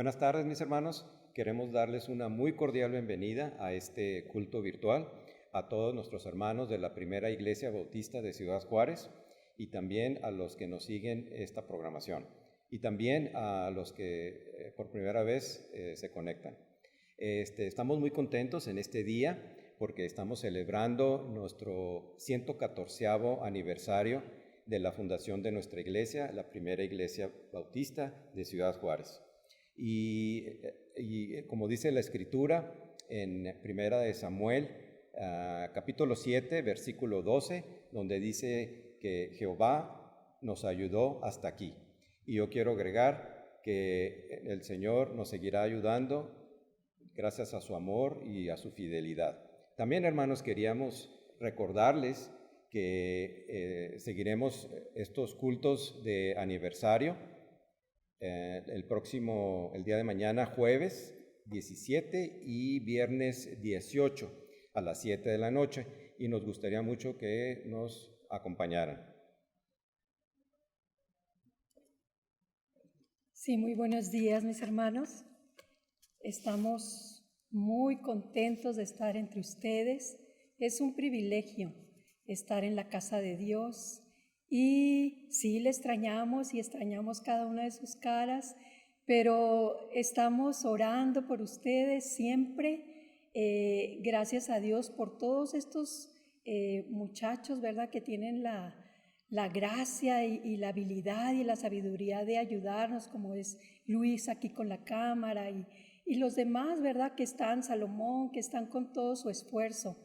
Buenas tardes, mis hermanos. Queremos darles una muy cordial bienvenida a este culto virtual a todos nuestros hermanos de la Primera Iglesia Bautista de Ciudad Juárez y también a los que nos siguen esta programación y también a los que por primera vez se conectan. Estamos muy contentos en este día porque estamos celebrando nuestro 114º aniversario de la fundación de nuestra iglesia, la Primera Iglesia Bautista de Ciudad Juárez. Y como dice la Escritura en Primera de Samuel, capítulo 7, versículo 12, donde dice que Jehová nos ayudó hasta aquí. Y yo quiero agregar que el Señor nos seguirá ayudando gracias a su amor y a su fidelidad. También, hermanos, queríamos recordarles que seguiremos estos cultos de aniversario el día de mañana, jueves 17 y viernes 18 a las 7 de la noche, y nos gustaría mucho que nos acompañaran. Sí, muy buenos días, mis hermanos. Estamos muy contentos de estar entre ustedes. Es un privilegio estar en la casa de Dios. Y sí, le extrañamos y extrañamos cada una de sus caras, pero estamos orando por ustedes siempre. Gracias a Dios por todos estos muchachos, ¿verdad?, que tienen la gracia y la habilidad y la sabiduría de ayudarnos, como es Luis aquí con la cámara y los demás, ¿verdad?, que están, Salomón, que están con todo su esfuerzo.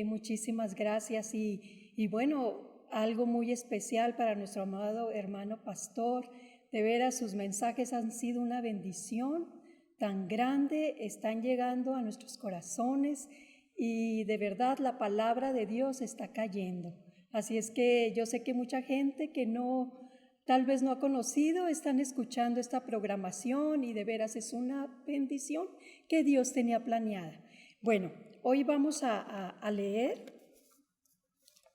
Muchísimas gracias y bueno, algo muy especial para nuestro amado hermano pastor. De veras, sus mensajes han sido una bendición tan grande, están llegando a nuestros corazones y de verdad la palabra de Dios está cayendo. Así es que yo sé que mucha gente que tal vez no ha conocido, están escuchando esta programación y de veras es una bendición que Dios tenía planeada. Bueno, hoy vamos a leer.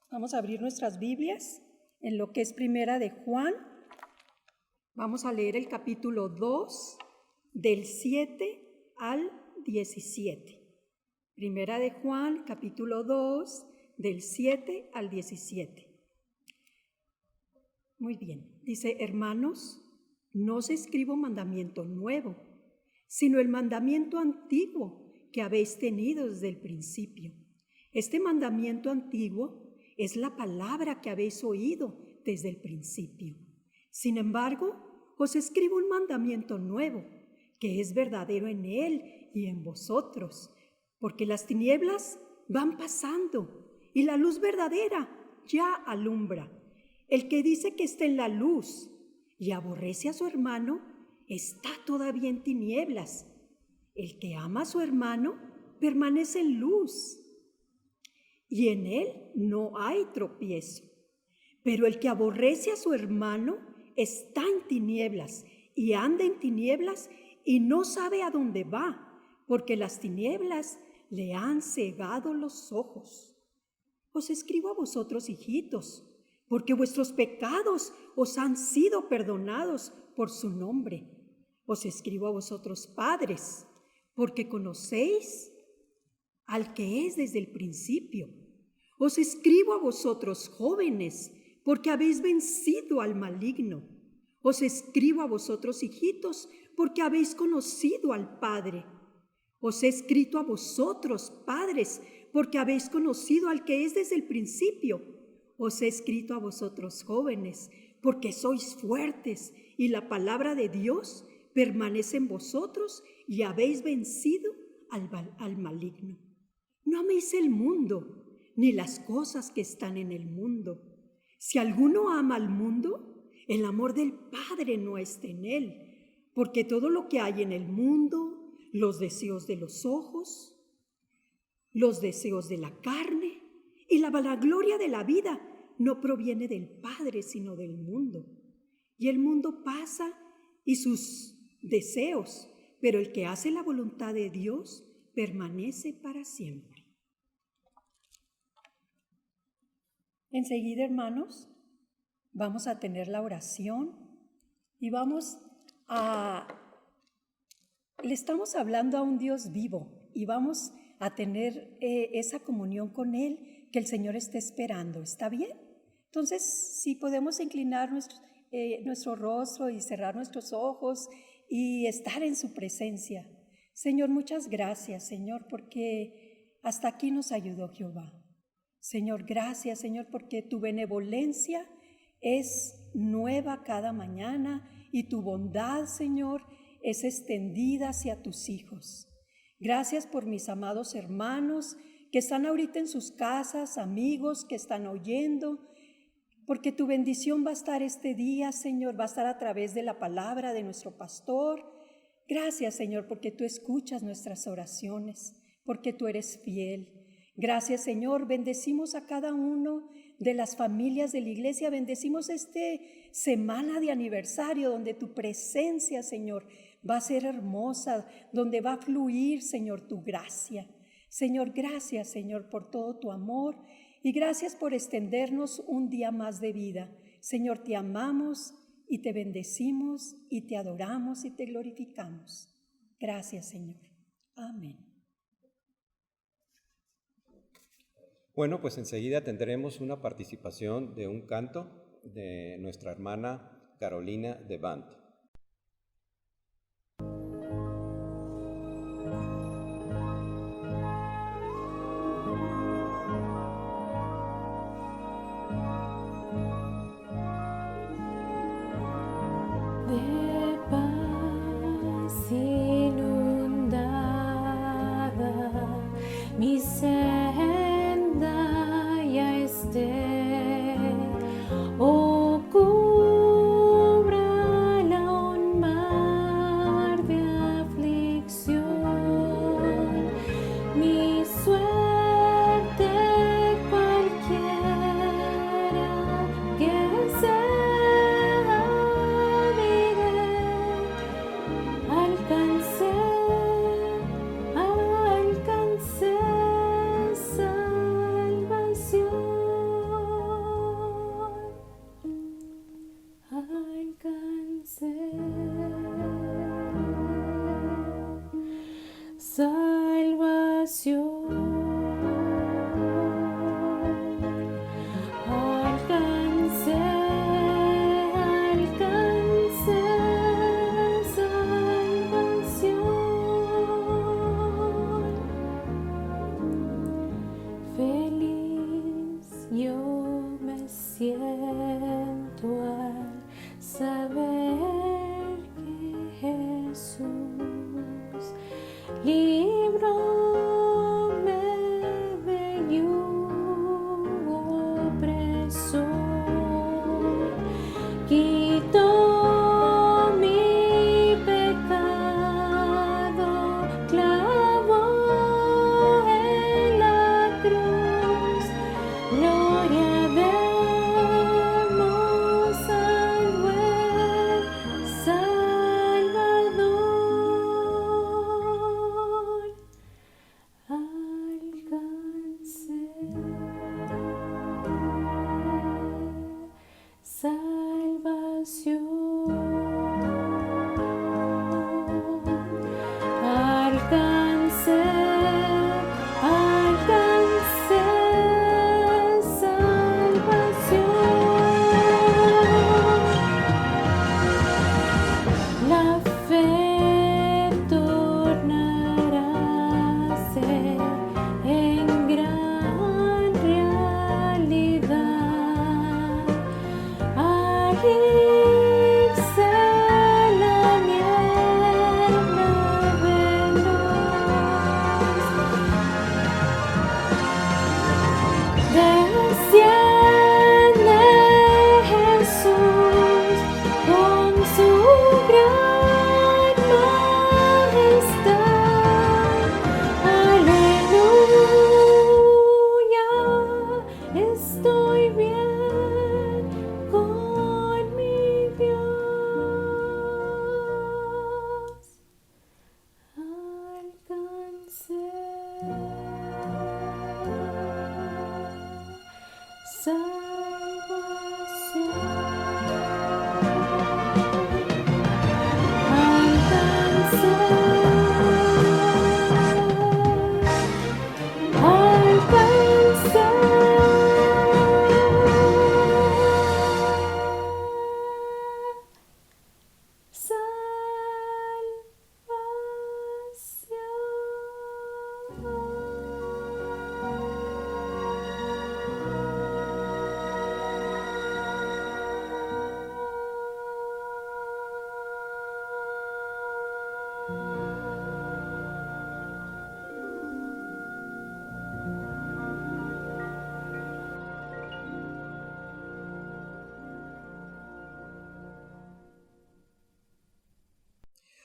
Vamos a abrir nuestras Biblias en lo que es Primera de Juan. Vamos a leer el capítulo 2, del 7 al 17. Primera de Juan, capítulo 2, del 7 al 17. Muy bien. Dice: hermanos, no os escribo mandamiento nuevo, sino el mandamiento antiguo que habéis tenido desde el principio. Este mandamiento antiguo es la palabra que habéis oído desde el principio. Sin embargo, os escribo un mandamiento nuevo, que es verdadero en él y en vosotros, porque las tinieblas van pasando y la luz verdadera ya alumbra. El que dice que está en la luz y aborrece a su hermano, está todavía en tinieblas. El que ama a su hermano permanece en luz, y en él no hay tropiezo. Pero el que aborrece a su hermano está en tinieblas y anda en tinieblas y no sabe a dónde va, porque las tinieblas le han cegado los ojos. Os escribo a vosotros, hijitos, porque vuestros pecados os han sido perdonados por su nombre. Os escribo a vosotros, padres, porque conocéis al que es desde el principio. Os escribo a vosotros, jóvenes, porque habéis vencido al maligno. Os escribo a vosotros, hijitos, porque habéis conocido al Padre. Os he escrito a vosotros, padres, porque habéis conocido al que es desde el principio. Os he escrito a vosotros, jóvenes, porque sois fuertes y la palabra de Dios permanece en vosotros y habéis vencido al maligno. No améis el mundo, ni las cosas que están en el mundo. Si alguno ama al mundo, el amor del Padre no está en él, porque todo lo que hay en el mundo, los deseos de los ojos, los deseos de la carne y la vanagloria de la vida, no proviene del Padre, sino del mundo. Y el mundo pasa y sus deseos, pero el que hace la voluntad de Dios permanece para siempre. Enseguida, hermanos, vamos a tener la oración y vamos a Le estamos hablando a un Dios vivo y vamos a tener esa comunión con Él que el Señor está esperando. ¿Está bien? Entonces, si podemos inclinar nuestro rostro y cerrar nuestros ojos y estar en su presencia. Señor, muchas gracias, Señor, porque hasta aquí nos ayudó Jehová. Señor, gracias, Señor, porque tu benevolencia es nueva cada mañana y tu bondad, Señor, es extendida hacia tus hijos. Gracias por mis amados hermanos que están ahorita en sus casas, amigos que están oyendo, porque tu bendición va a estar este día, Señor, va a estar a través de la palabra de nuestro pastor. Gracias, Señor, porque tú escuchas nuestras oraciones, porque tú eres fiel. Gracias, Señor, bendecimos a cada uno de las familias de la iglesia, bendecimos semana de aniversario donde tu presencia, Señor, va a ser hermosa, donde va a fluir, Señor, tu gracia. Señor, gracias, Señor, por todo tu amor y gracias por extendernos un día más de vida. Señor, te amamos y te bendecimos y te adoramos y te glorificamos. Gracias, Señor. Amén. Bueno, pues enseguida tendremos una participación de un canto de nuestra hermana Carolina de Band. De paz inundada, mi senda ya esté, oh, cúbrala un mar de aflicción, mi suerte cualquiera que sea. Alcancé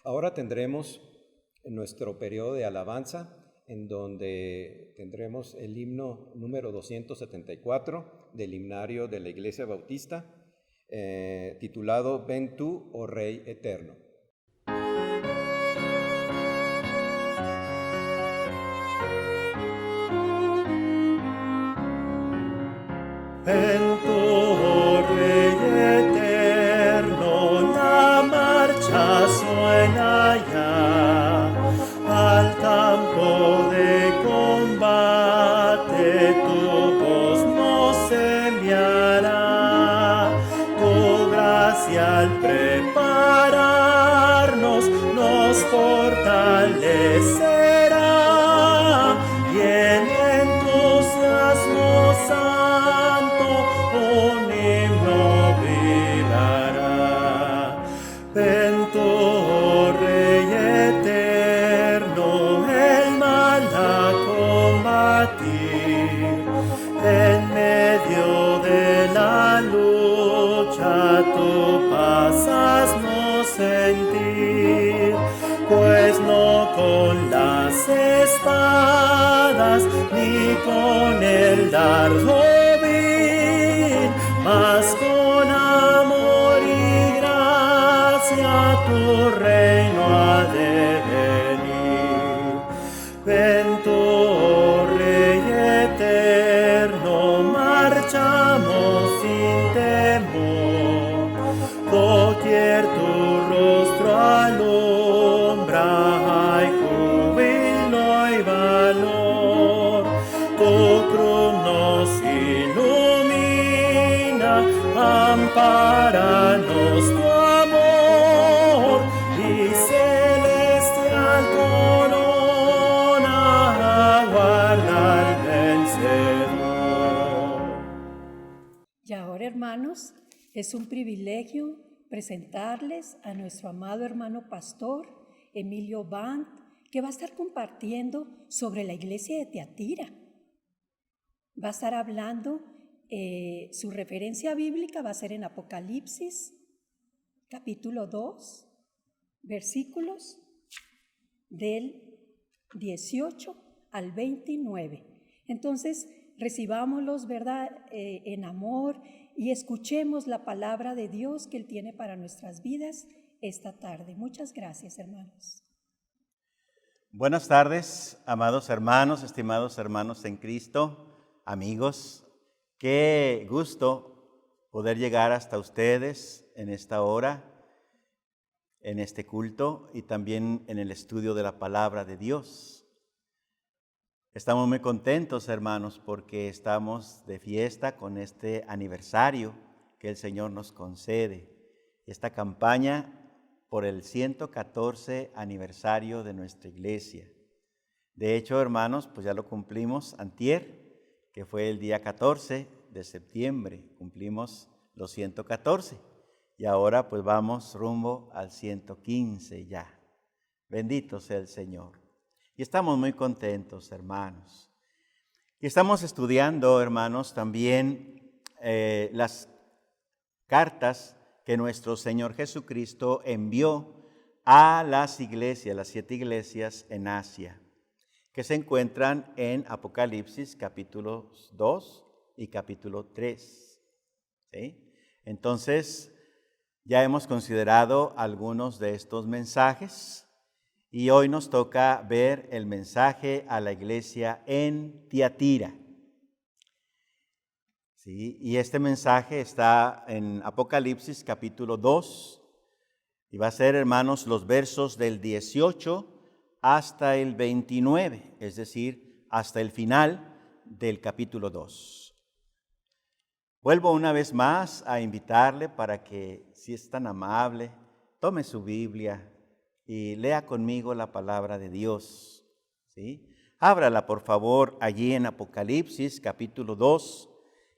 Ahora tendremos nuestro periodo de alabanza, en donde tendremos el himno número 274 del himnario de la Iglesia Bautista, titulado Ven tú, oh Rey eterno. Ven tú, oh Rey eterno, la marcha suena ya, al campo de combate tu voz nos enviará, tu gracia al prepararnos nos fortalecerá, y en entusiasmo santo un himno vibrará. Ven tú, oh Rey eterno, el mal a combatir, en medio de la lucha tú paz haznos sentir, pues no con las espadas ni con el dardo vil, mas con amor y gracia tu reino ha de venir. Ven tú, oh Rey eterno, marchamos sin temor, doquier tu rostro alumbra, hay júbilo y valor, tu cruz nos ilumina, ampáranos tu amor, y celestial corona aguarda al vencedor. Y ahora, hermanos, es un privilegio presentarles a nuestro amado hermano pastor Emilio Band, que va a estar compartiendo sobre la iglesia de Tiatira. Va a estar hablando, su referencia bíblica va a ser en Apocalipsis, capítulo 2, versículos del 18 al 29. Entonces, recibámoslos, ¿verdad?, en amor, y escuchemos la palabra de Dios que Él tiene para nuestras vidas esta tarde. Muchas gracias, hermanos. Buenas tardes, amados hermanos, estimados hermanos en Cristo, amigos. Qué gusto poder llegar hasta ustedes en esta hora, en este culto y también en el estudio de la palabra de Dios. Estamos muy contentos, hermanos, porque estamos de fiesta con este aniversario que el Señor nos concede. Esta campaña por el 114 aniversario de nuestra iglesia. De hecho, hermanos, pues ya lo cumplimos antier, que fue el día 14 de septiembre. Cumplimos los 114 y ahora pues vamos rumbo al 115 ya. Bendito sea el Señor. Y estamos muy contentos, hermanos. Y estamos estudiando, hermanos, también las cartas que nuestro Señor Jesucristo envió a las iglesias, las 7 iglesias en Asia, que se encuentran en Apocalipsis capítulos 2 y capítulo 3. ¿Sí? Entonces, ya hemos considerado algunos de estos mensajes y hoy nos toca ver el mensaje a la iglesia en Tiatira. ¿Sí? Y este mensaje está en Apocalipsis capítulo 2 y va a ser, hermanos, los versos del 18 hasta el 29, es decir, hasta el final del capítulo 2. Vuelvo una vez más a invitarle para que, si es tan amable, tome su Biblia y lea conmigo la palabra de Dios. ¿Sí? Ábrala, por favor, allí en Apocalipsis, capítulo 2,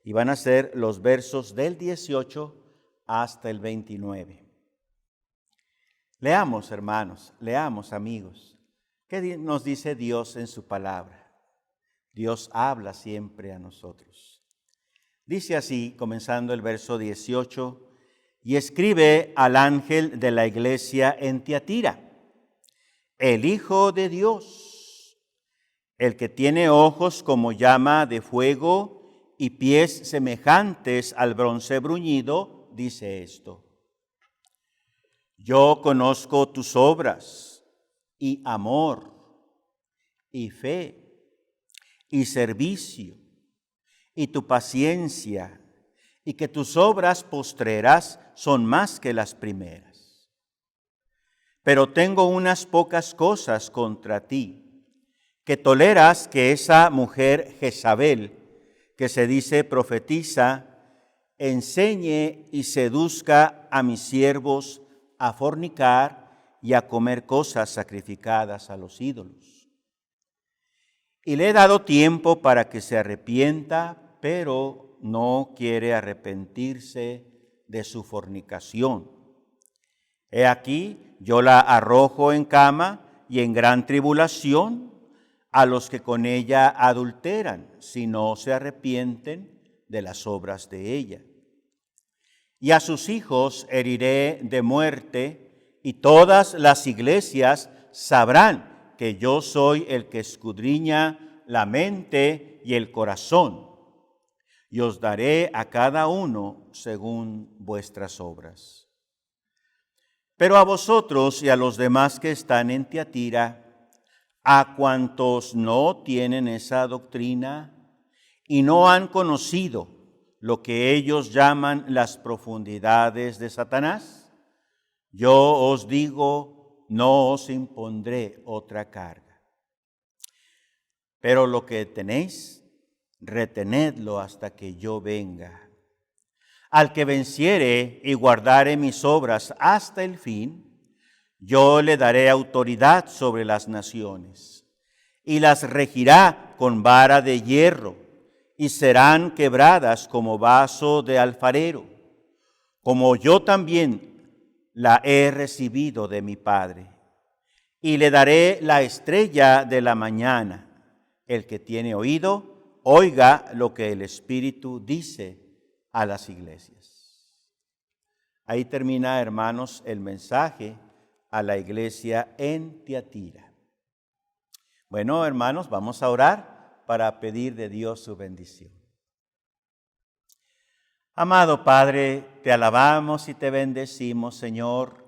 y van a ser los versos del 18 hasta el 29. Leamos, hermanos, leamos, amigos. ¿Qué nos dice Dios en su palabra? Dios habla siempre a nosotros. Dice así, comenzando el verso 18, y escribe al ángel de la iglesia en Tiatira, el Hijo de Dios, el que tiene ojos como llama de fuego y pies semejantes al bronce bruñido, dice esto: yo conozco tus obras y amor y fe y servicio y tu paciencia, y que tus obras postreras son más que las primeras. Pero tengo unas pocas cosas contra ti, que toleras que esa mujer Jezabel, que se dice profetiza, enseñe y seduzca a mis siervos a fornicar y a comer cosas sacrificadas a los ídolos. Y le he dado tiempo para que se arrepienta, pero no quiere arrepentirse de su fornicación. He aquí, yo la arrojo en cama y en gran tribulación a los que con ella adulteran, si no se arrepienten de las obras de ella. Y a sus hijos heriré de muerte, y todas las iglesias sabrán que yo soy el que escudriña la mente y el corazón, y os daré a cada uno según vuestras obras. Pero a vosotros y a los demás que están en Tiatira, a cuantos no tienen esa doctrina y no han conocido lo que ellos llaman las profundidades de Satanás, yo os digo, no os impondré otra carga. Pero lo que tenéis, retenedlo hasta que yo venga. Al que venciere y guardare mis obras hasta el fin, yo le daré autoridad sobre las naciones, y las regirá con vara de hierro, y serán quebradas como vaso de alfarero, como yo también la he recibido de mi Padre. Y le daré la estrella de la mañana. El que tiene oído, oiga lo que el Espíritu dice a las iglesias. Ahí termina, hermanos, el mensaje a la iglesia en Tiatira. Bueno, hermanos, vamos a orar para pedir de Dios su bendición. Amado Padre, te alabamos y te bendecimos, Señor,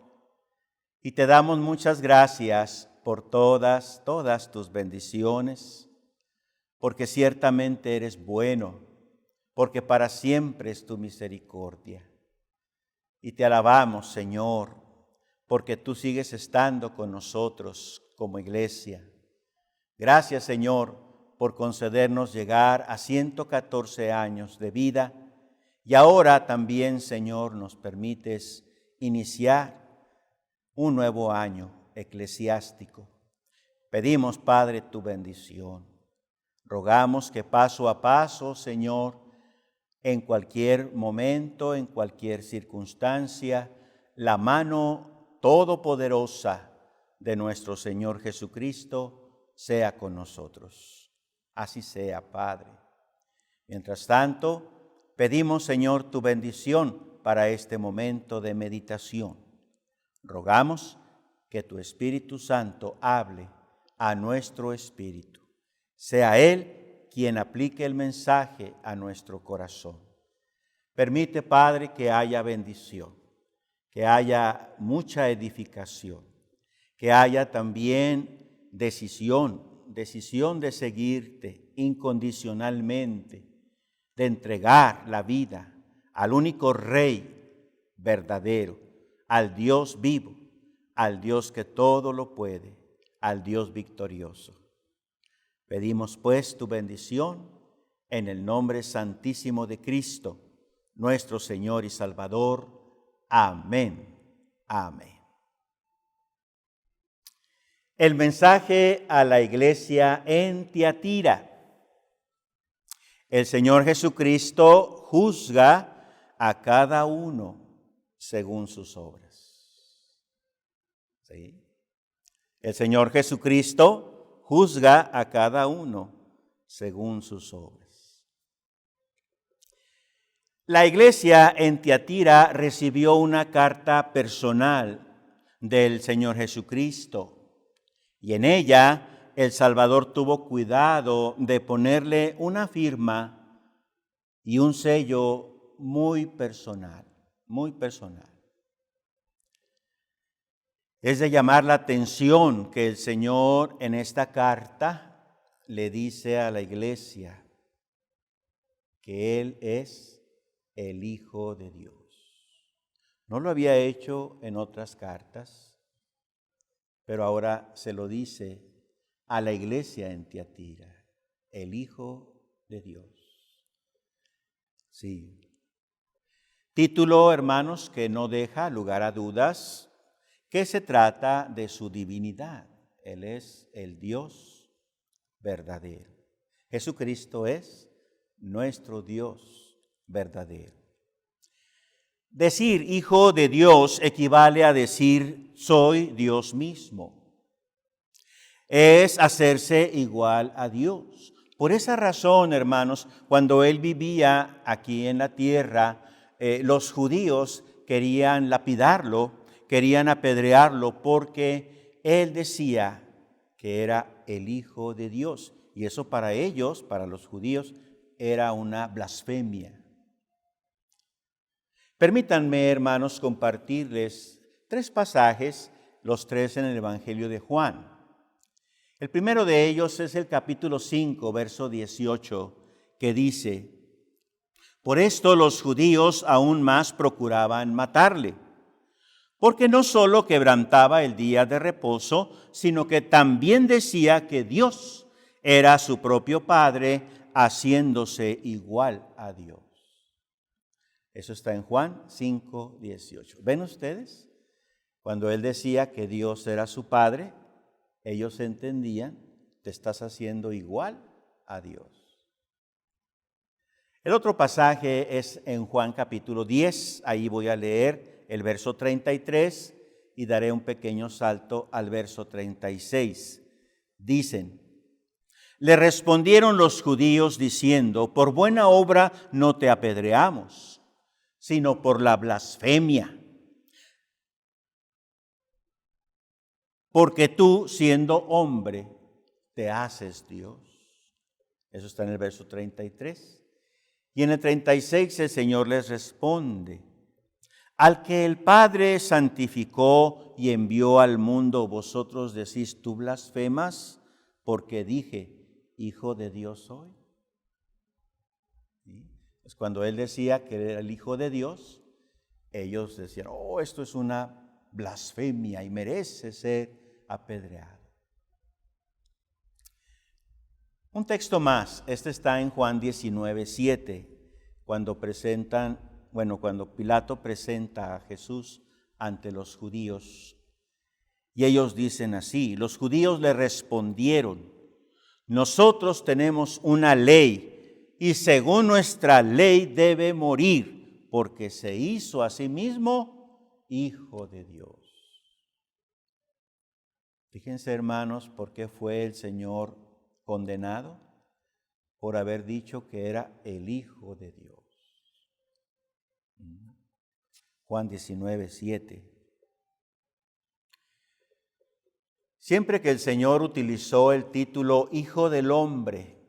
y te damos muchas gracias por todas tus bendiciones, porque ciertamente eres bueno, porque para siempre es tu misericordia. Y te alabamos, Señor, porque tú sigues estando con nosotros como iglesia. Gracias, Señor, por concedernos llegar a 114 años de vida, y ahora también, Señor, nos permites iniciar un nuevo año eclesiástico. Pedimos, Padre, tu bendición. Rogamos que paso a paso, Señor, en cualquier momento, en cualquier circunstancia, la mano todopoderosa de nuestro Señor Jesucristo sea con nosotros. Así sea, Padre. Mientras tanto, pedimos, Señor, tu bendición para este momento de meditación. Rogamos que tu Espíritu Santo hable a nuestro espíritu. Sea Él quien aplique el mensaje a nuestro corazón. Permite, Padre, que haya bendición, que haya mucha edificación, que haya también decisión de seguirte incondicionalmente, de entregar la vida al único Rey verdadero, al Dios vivo, al Dios que todo lo puede, al Dios victorioso. Pedimos pues tu bendición en el nombre santísimo de Cristo, nuestro Señor y Salvador. Amén. Amén. El mensaje a la iglesia en Tiatira. El Señor Jesucristo juzga a cada uno según sus obras. ¿Sí? El Señor Jesucristo juzga a cada uno según sus obras. La iglesia en Tiatira recibió una carta personal del Señor Jesucristo. Y en ella el Salvador tuvo cuidado de ponerle una firma y un sello muy personal, muy personal. Es de llamar la atención que el Señor en esta carta le dice a la iglesia que Él es el Hijo de Dios. No lo había hecho en otras cartas, pero ahora se lo dice a la iglesia en Tiatira, el Hijo de Dios. Sí. Título, hermanos, que no deja lugar a dudas, que se trata de su divinidad. Él es el Dios verdadero. Jesucristo es nuestro Dios verdadero. Decir Hijo de Dios equivale a decir soy Dios mismo. Es hacerse igual a Dios. Por esa razón, hermanos, cuando Él vivía aquí en la tierra, los judíos querían lapidarlo, querían apedrearlo, porque Él decía que era el Hijo de Dios. Y eso para ellos, para los judíos, era una blasfemia. Permítanme, hermanos, compartirles 3 pasajes, los 3 en el Evangelio de Juan. El primero de ellos es el capítulo 5, verso 18, que dice: por esto los judíos aún más procuraban matarle, porque no solo quebrantaba el día de reposo, sino que también decía que Dios era su propio Padre, haciéndose igual a Dios. Eso está en Juan 5, 18. ¿Ven ustedes? Cuando Él decía que Dios era su Padre, ellos entendían, te estás haciendo igual a Dios. El otro pasaje es en Juan capítulo 10. Ahí voy a leer el verso 33 y daré un pequeño salto al verso 36. Dicen: le respondieron los judíos diciendo, por buena obra no te apedreamos, sino por la blasfemia. Porque tú, siendo hombre, te haces Dios. Eso está en el verso 33. Y en el 36 el Señor les responde: al que el Padre santificó y envió al mundo, vosotros decís, tú blasfemas, porque dije, Hijo de Dios soy. ¿Sí? Pues cuando Él decía que era el Hijo de Dios, ellos decían, oh, esto es una blasfemia y merece ser apedreado. Un texto más, este está en Juan 19, 7, cuando Pilato presenta a Jesús ante los judíos. Y ellos dicen así, los judíos le respondieron, nosotros tenemos una ley, y según nuestra ley debe morir, porque se hizo a sí mismo Hijo de Dios. Fíjense, hermanos, ¿por qué fue el Señor condenado? Por haber dicho que era el Hijo de Dios. Juan 19, 7. Siempre que el Señor utilizó el título Hijo del Hombre,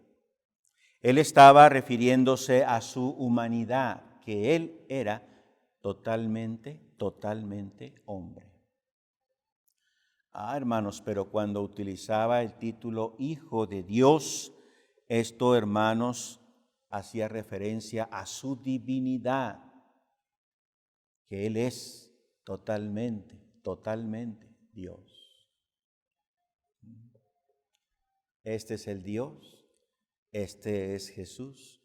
Él estaba refiriéndose a su humanidad, que Él era totalmente hombre. Hermanos, pero cuando utilizaba el título Hijo de Dios, esto, hermanos, hacía referencia a su divinidad, que Él es totalmente Dios. Este es el Dios, este es Jesús,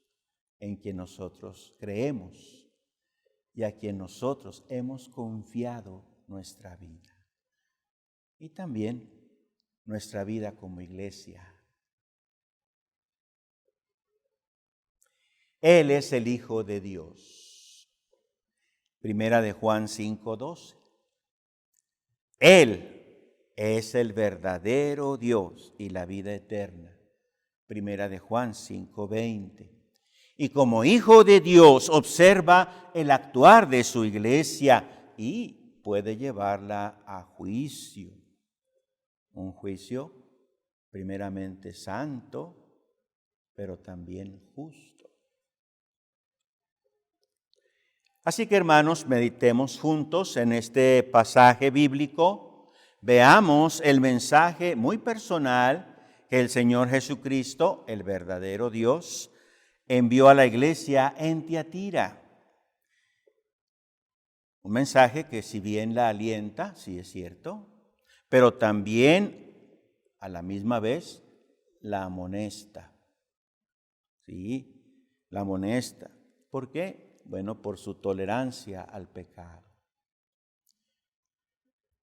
en quien nosotros creemos y a quien nosotros hemos confiado nuestra vida. Y también nuestra vida como iglesia. Él es el Hijo de Dios. Primera de Juan 5:12. Él es el verdadero Dios y la vida eterna. Primera de Juan 5:20. Y como Hijo de Dios observa el actuar de su iglesia y puede llevarla a juicio. Un juicio primeramente santo, pero también justo. Así que, hermanos, meditemos juntos en este pasaje bíblico. Veamos el mensaje muy personal que el Señor Jesucristo, el verdadero Dios, envió a la iglesia en Tiatira. Un mensaje que, si bien la alienta, sí es cierto, pero también a la misma vez la amonesta. Sí, la amonesta. ¿Por qué? Bueno, por su tolerancia al pecado.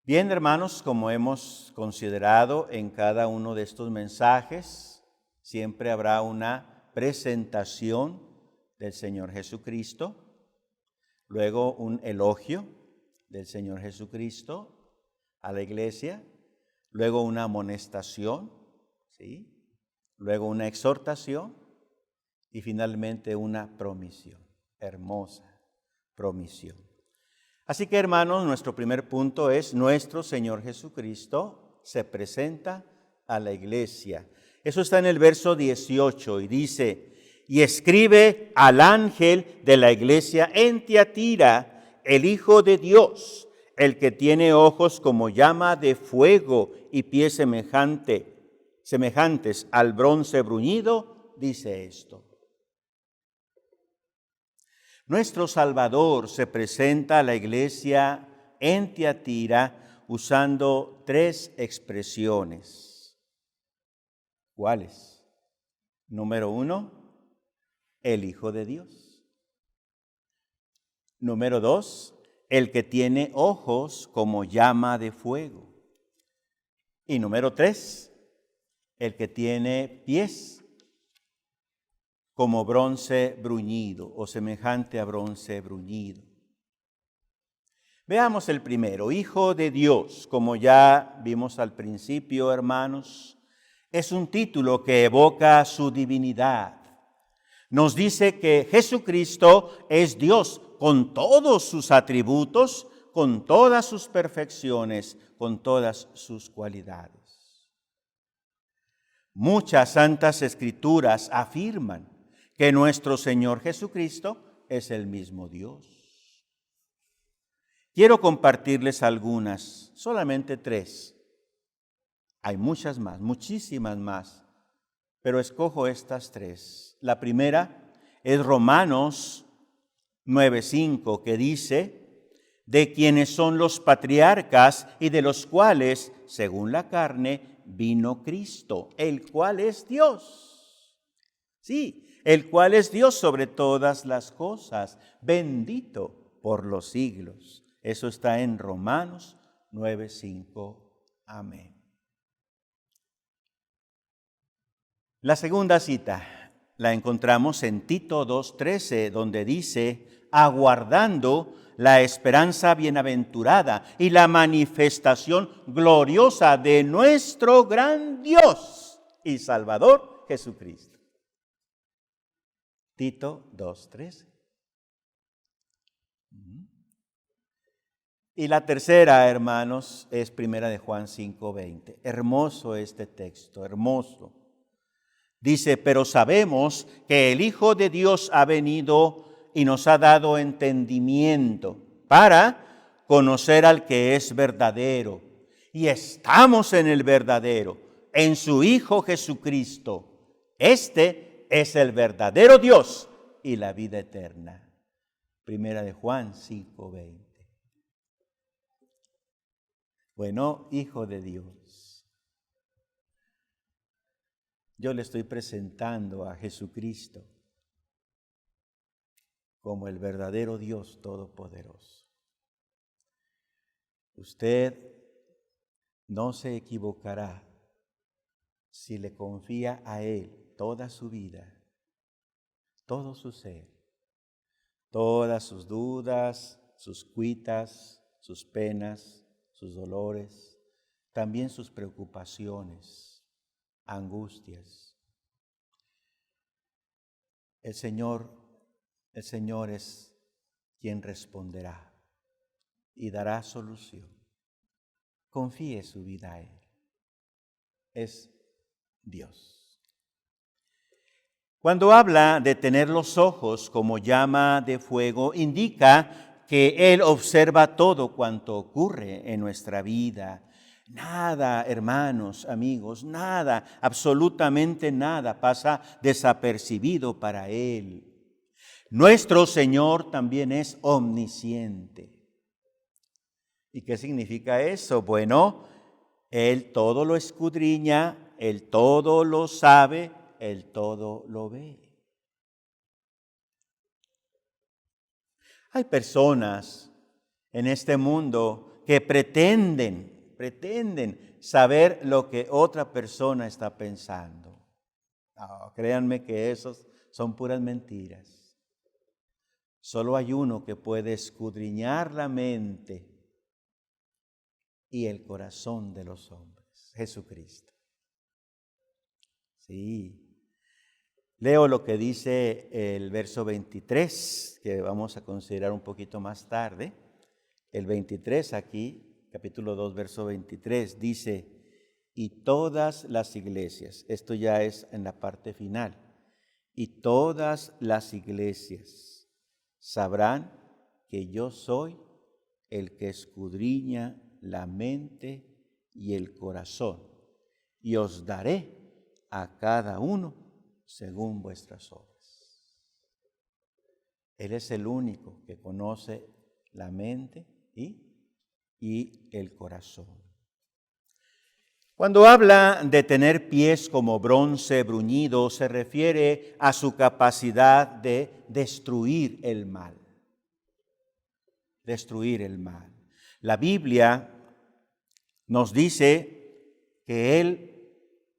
Bien, hermanos, como hemos considerado en cada uno de estos mensajes, siempre habrá una presentación del Señor Jesucristo, luego un elogio del Señor Jesucristo a la iglesia, luego una amonestación, ¿sí? Luego una exhortación y finalmente una promisión. Hermosa promisión. Así que, hermanos, nuestro primer punto es: nuestro Señor Jesucristo se presenta a la iglesia. Eso está en el verso 18 y dice: y escribe al ángel de la iglesia en Tiatira, el Hijo de Dios, el que tiene ojos como llama de fuego y pies semejantes al bronce bruñido, dice esto. Nuestro Salvador se presenta a la iglesia en Tiatira usando tres expresiones. ¿Cuáles? Número 1, el Hijo de Dios. Número 2, el que tiene ojos como llama de fuego. Y número 3, el que tiene pies como bronce bruñido o semejante a bronce bruñido. Veamos el primero, Hijo de Dios. Como ya vimos al principio, hermanos, es un título que evoca su divinidad. Nos dice que Jesucristo es Dios con todos sus atributos, con todas sus perfecciones, con todas sus cualidades. Muchas santas escrituras afirman que nuestro Señor Jesucristo es el mismo Dios. Quiero compartirles algunas, solamente 3. Hay muchas más, muchísimas más, pero escojo estas 3. La primera es Romanos 9:5, que dice: de quienes son los patriarcas y de los cuales, según la carne, vino Cristo, el cual es Dios. Sí, el cual es Dios sobre todas las cosas, bendito por los siglos. Eso está en Romanos 9:5. Amén. La segunda cita la encontramos en Tito 2:13, donde dice: aguardando la esperanza bienaventurada y la manifestación gloriosa de nuestro gran Dios y Salvador Jesucristo. Tito 2:13. Y la tercera, hermanos, es Primera de Juan 5:20. Hermoso este texto, hermoso. Dice: pero sabemos que el Hijo de Dios ha venido y nos ha dado entendimiento para conocer al que es verdadero. Y estamos en el verdadero, en su Hijo Jesucristo. Este es el verdadero Dios y la vida eterna. Primera de Juan 5:20. Bueno, Hijo de Dios, yo le estoy presentando a Jesucristo como el verdadero Dios todopoderoso. Usted no se equivocará si le confía a Él toda su vida, todo su ser, todas sus dudas, sus cuitas, sus penas, sus dolores, también sus preocupaciones, angustias. El Señor es quien responderá y dará solución. Confíe su vida a Él. Es Dios. Cuando habla de tener los ojos como llama de fuego, indica que Él observa todo cuanto ocurre en nuestra vida. Nada, hermanos, amigos, nada, absolutamente nada pasa desapercibido para Él. Nuestro Señor también es omnisciente. ¿Y qué significa eso? Bueno, Él todo lo escudriña, Él todo lo sabe, Él todo lo ve. Hay personas en este mundo que pretenden saber lo que otra persona está pensando. No, créanme que esos son puras mentiras. Solo hay uno que puede escudriñar la mente y el corazón de los hombres, Jesucristo. Sí. Leo lo que dice el verso 23, que vamos a considerar un poquito más tarde. El 23 aquí, capítulo 2, verso 23, dice, y todas las iglesias, esto ya es en la parte final, y todas las iglesias sabrán que yo soy el que escudriña la mente y el corazón, y os daré a cada uno según vuestras obras. Él es el único que conoce la mente y el corazón. Cuando habla de tener pies como bronce bruñido, se refiere a su capacidad de destruir el mal. Destruir el mal. La Biblia nos dice que Él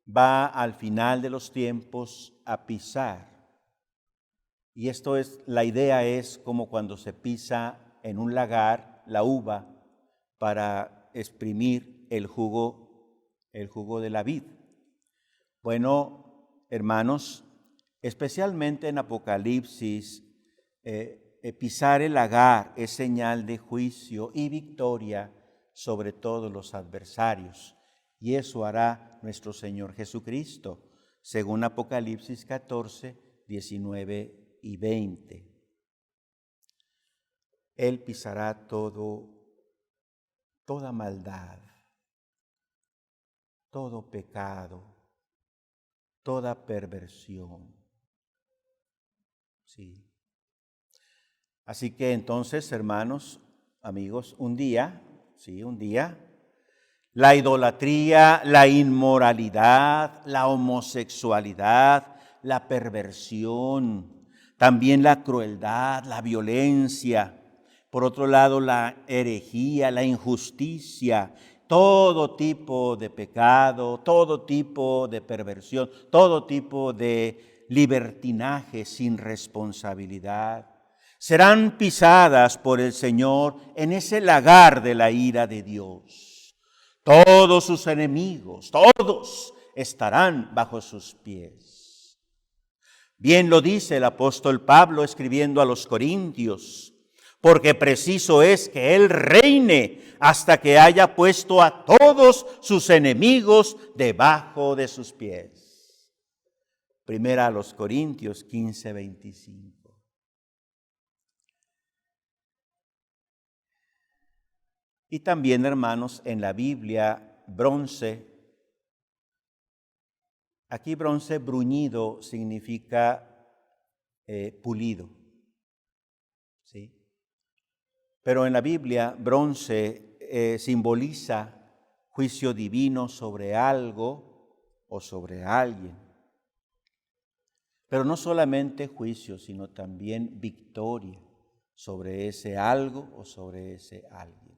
va al final de los tiempos a pisar. Y esto es, la idea es como cuando se pisa en un lagar la uva para exprimir el jugo de la vid. Bueno, hermanos, especialmente en Apocalipsis, pisar el lagar es señal de juicio y victoria sobre todos los adversarios. Y eso hará nuestro Señor Jesucristo, según Apocalipsis 14, 19 y 20. Él pisará toda maldad, todo pecado, toda perversión. Sí. Así que entonces, hermanos, amigos, un día, la idolatría, la inmoralidad, la homosexualidad, la perversión, también la crueldad, la violencia, por otro lado la herejía, la injusticia, todo tipo de pecado, todo tipo de perversión, todo tipo de libertinaje sin responsabilidad, serán pisadas por el Señor en ese lagar de la ira de Dios. Todos sus enemigos, todos estarán bajo sus pies. Bien lo dice el apóstol Pablo escribiendo a los Corintios, porque preciso es que Él reine hasta que haya puesto a todos sus enemigos debajo de sus pies. Primera a los Corintios 15, 25. Y también, hermanos, en la Biblia, bronce. Aquí bronce bruñido significa pulido. ¿Sí? Pero en la Biblia, bronce simboliza juicio divino sobre algo o sobre alguien. Pero no solamente juicio, sino también victoria sobre ese algo o sobre ese alguien.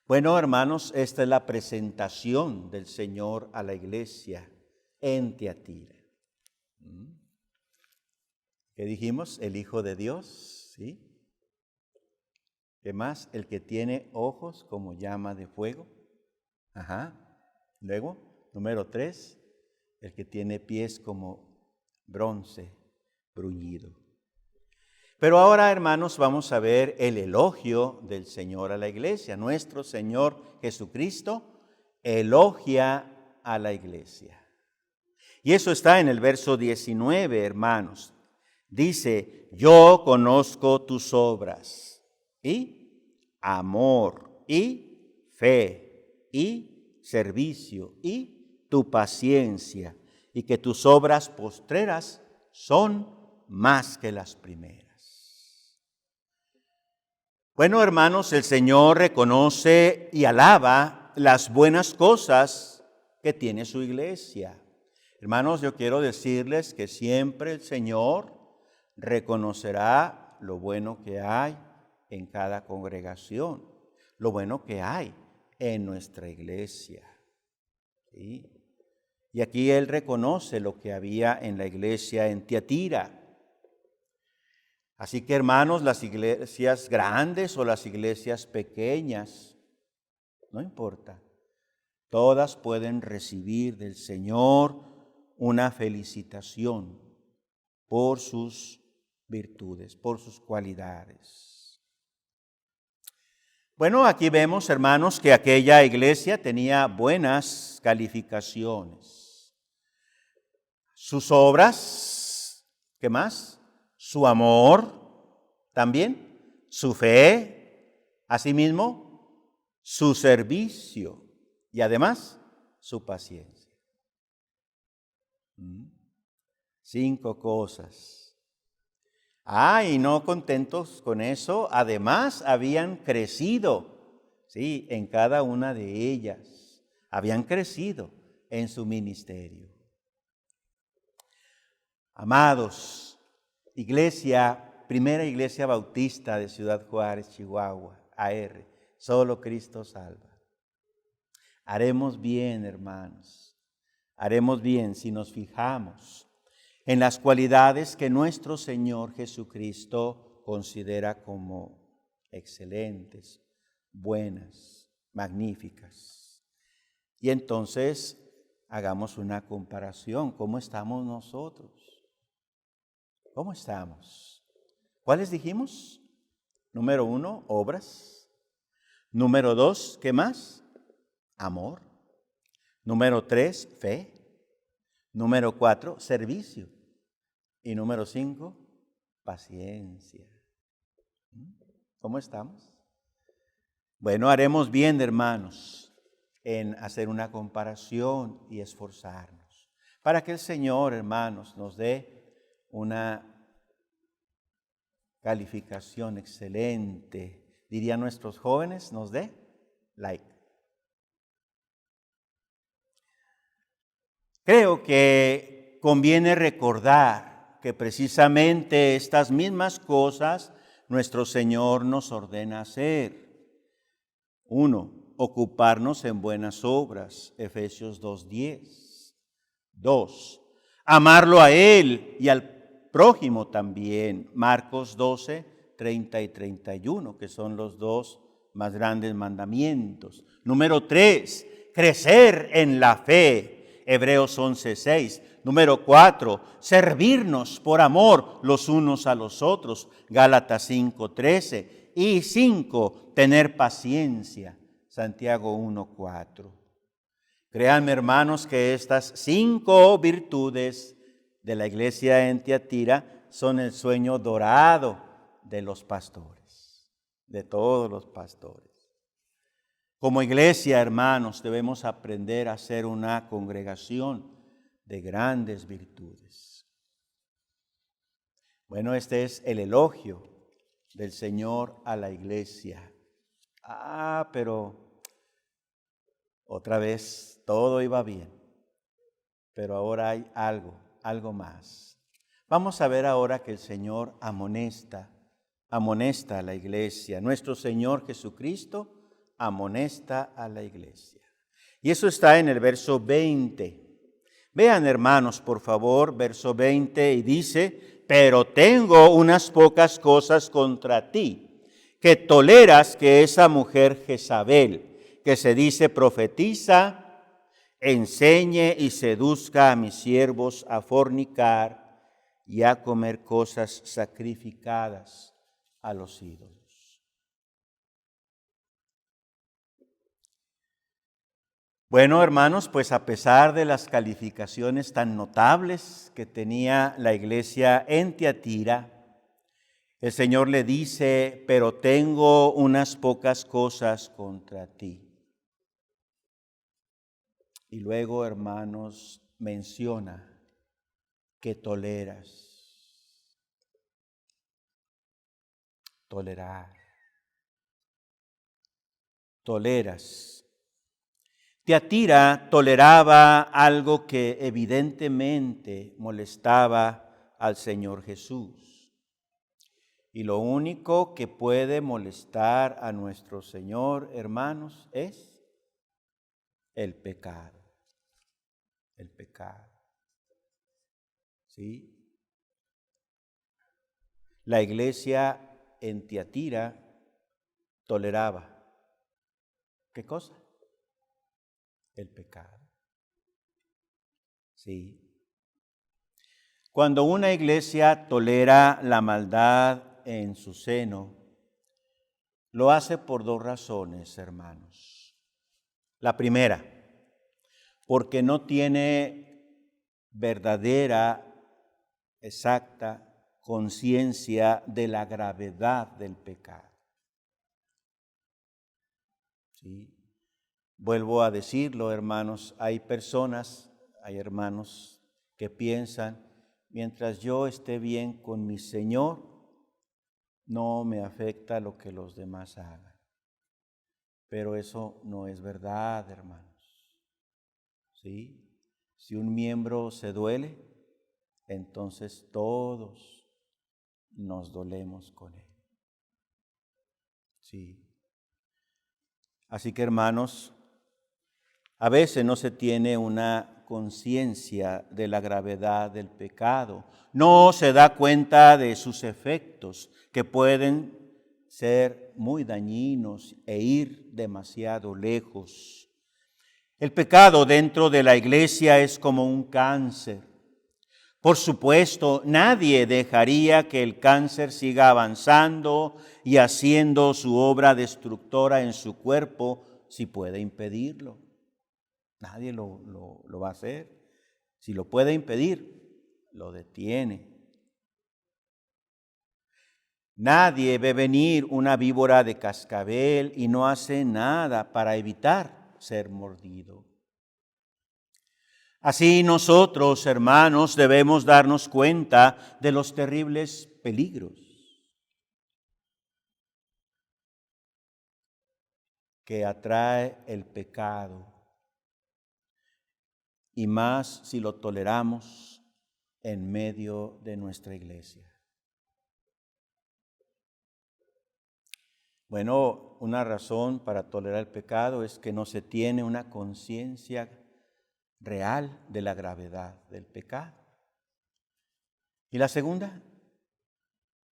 Bueno, hermanos, esta es la presentación del Señor a la iglesia en Tiatira. ¿Qué dijimos? El Hijo de Dios, ¿sí? ¿Qué más? El que tiene ojos como llama de fuego. Ajá. Luego, número 3, el que tiene pies como bronce bruñido. Pero ahora, hermanos, vamos a ver el elogio del Señor a la iglesia. Nuestro Señor Jesucristo elogia a la iglesia. Y eso está en el verso 19, hermanos. Dice, yo conozco tus obras, y amor, y fe, y servicio, y tu paciencia, y que tus obras postreras son más que las primeras. Bueno, hermanos, el Señor reconoce y alaba las buenas cosas que tiene su iglesia. Hermanos, yo quiero decirles que siempre el Señor reconocerá lo bueno que hay en cada congregación, lo bueno que hay en nuestra iglesia. ¿Sí? Y aquí Él reconoce lo que había en la iglesia en Tiatira. Así que, hermanos, las iglesias grandes o las iglesias pequeñas, no importa, todas pueden recibir del Señor una felicitación por sus virtudes, por sus cualidades. Bueno, aquí vemos, hermanos, que aquella iglesia tenía buenas calificaciones. Sus obras, ¿qué más? Su amor, también su fe, asimismo su servicio y además su paciencia. 5 cosas. Y no contentos con eso, además habían crecido, sí, en cada una de ellas. Habían crecido en su ministerio. Amados, Primera Iglesia Bautista de Ciudad Juárez, Chihuahua, AR, solo Cristo salva. Haremos bien, hermanos, haremos bien si nos fijamos en las cualidades que nuestro Señor Jesucristo considera como excelentes, buenas, magníficas. Y entonces hagamos una comparación. ¿Cómo estamos nosotros? ¿Cómo estamos? ¿Cuáles dijimos? Número 1, obras. Número 2, ¿qué más? Amor. Número 3, fe. Número 4, servicio. Y número 5, paciencia. ¿Cómo estamos? Bueno, haremos bien, hermanos, en hacer una comparación y esforzarnos para que el Señor, hermanos, nos dé una calificación excelente. Dirían nuestros jóvenes, nos dé like. Creo que conviene recordar que precisamente estas mismas cosas nuestro Señor nos ordena hacer. 1, ocuparnos en buenas obras, Efesios 2:10. 2, amarlo a Él y al prójimo también, Marcos 12:30 y 31, que son los 2 más grandes mandamientos. Número 3, crecer en la fe, Hebreos 11:6. Número 4, servirnos por amor los unos a los otros, Gálatas 5:13. Y 5, tener paciencia, Santiago 1:4. Créanme, hermanos, que estas 5 virtudes de la iglesia en Tiatira son el sueño dorado de los pastores, de todos los pastores. Como iglesia, hermanos, debemos aprender a ser una congregación de grandes virtudes. Bueno, este es el elogio del Señor a la iglesia. Pero otra vez todo iba bien, pero ahora hay algo más. Vamos a ver ahora que el Señor amonesta a la iglesia. Nuestro Señor Jesucristo amonesta a la iglesia. Y eso está en el verso 20. Vean, hermanos, por favor, verso 20, y dice: pero tengo unas pocas cosas contra ti, que toleras que esa mujer Jezabel, que se dice profetiza, enseñe y seduzca a mis siervos a fornicar y a comer cosas sacrificadas a los ídolos. Bueno, hermanos, pues a pesar de las calificaciones tan notables que tenía la iglesia en Tiatira, el Señor le dice: pero tengo unas pocas cosas contra ti. Y luego, hermanos, menciona que toleras. Tolerar. Toleras. Tiatira toleraba algo que evidentemente molestaba al Señor Jesús. Y lo único que puede molestar a nuestro Señor, hermanos, es el pecado. El pecado. ¿Sí? La iglesia en Tiatira toleraba. ¿Qué cosa? El pecado. ¿Sí? Cuando una iglesia tolera la maldad en su seno, lo hace por dos razones, hermanos. La primera, porque no tiene verdadera, exacta conciencia de la gravedad del pecado. ¿Sí? Vuelvo a decirlo, hermanos, hay hermanos que piensan: mientras yo esté bien con mi Señor, no me afecta lo que los demás hagan. Pero eso no es verdad, hermanos. ¿Sí? Si un miembro se duele, entonces todos nos dolemos con él. ¿Sí? Así que, hermanos, a veces no se tiene una conciencia de la gravedad del pecado. No se da cuenta de sus efectos, que pueden ser muy dañinos e ir demasiado lejos. El pecado dentro de la iglesia es como un cáncer. Por supuesto, nadie dejaría que el cáncer siga avanzando y haciendo su obra destructora en su cuerpo si puede impedirlo. Nadie lo va a hacer. Si lo puede impedir, lo detiene. Nadie ve venir una víbora de cascabel y no hace nada para evitar ser mordido. Así nosotros, hermanos, debemos darnos cuenta de los terribles peligros que atrae el pecado, y más si lo toleramos en medio de nuestra iglesia. Bueno, una razón para tolerar el pecado es que no se tiene una conciencia real de la gravedad del pecado. ¿Y la segunda?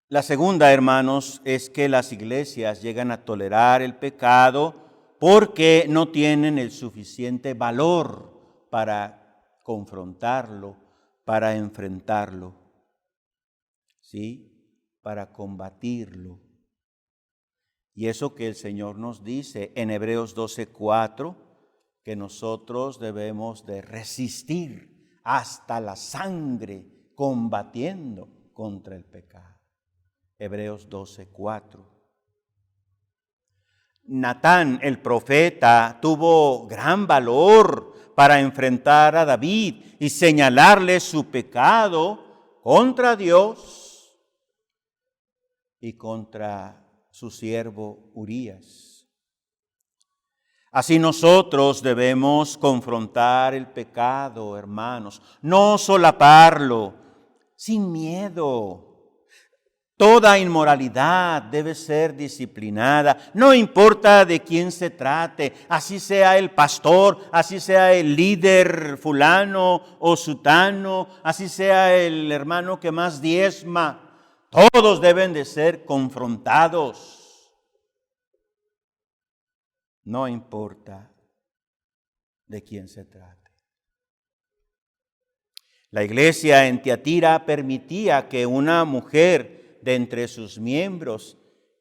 La segunda, hermanos, es que las iglesias llegan a tolerar el pecado porque no tienen el suficiente valor para confrontarlo, para enfrentarlo, ¿sí? Para combatirlo. Y eso que el Señor nos dice en Hebreos 12:4, que nosotros debemos de resistir hasta la sangre combatiendo contra el pecado. Hebreos 12:4. Natán, el profeta, tuvo gran valor para enfrentar a David y señalarle su pecado contra Dios y contra su siervo Urías. Así nosotros debemos confrontar el pecado, hermanos, no solaparlo, sin miedo. Toda inmoralidad debe ser disciplinada, no importa de quién se trate, así sea el pastor, así sea el líder fulano o sutano, así sea el hermano que más diezma. Todos deben de ser confrontados. No importa de quién se trate. La iglesia en Tiatira permitía que una mujer de entre sus miembros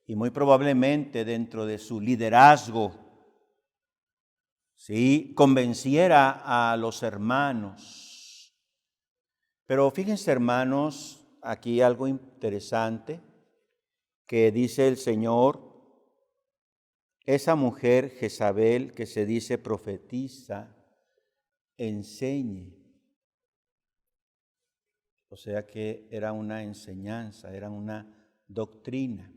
y muy probablemente dentro de su liderazgo, ¿sí?, convenciera a los hermanos. Pero fíjense, hermanos, aquí algo interesante que dice el Señor: esa mujer Jezabel que se dice profetiza, enseñe. O sea que era una enseñanza, era una doctrina.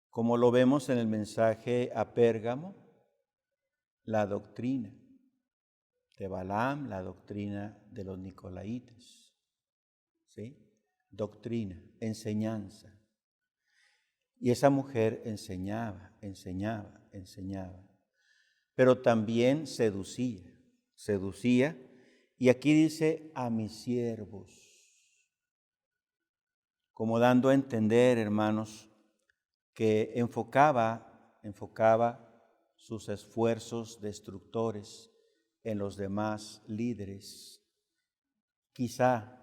Como lo vemos en el mensaje a Pérgamo, la doctrina de Balaam, la doctrina de los Nicolaitas. ¿Sí? Doctrina, enseñanza. Y esa mujer enseñaba. Pero también seducía. Y aquí dice a mis siervos, como dando a entender, hermanos, que enfocaba sus esfuerzos destructores en los demás líderes, quizá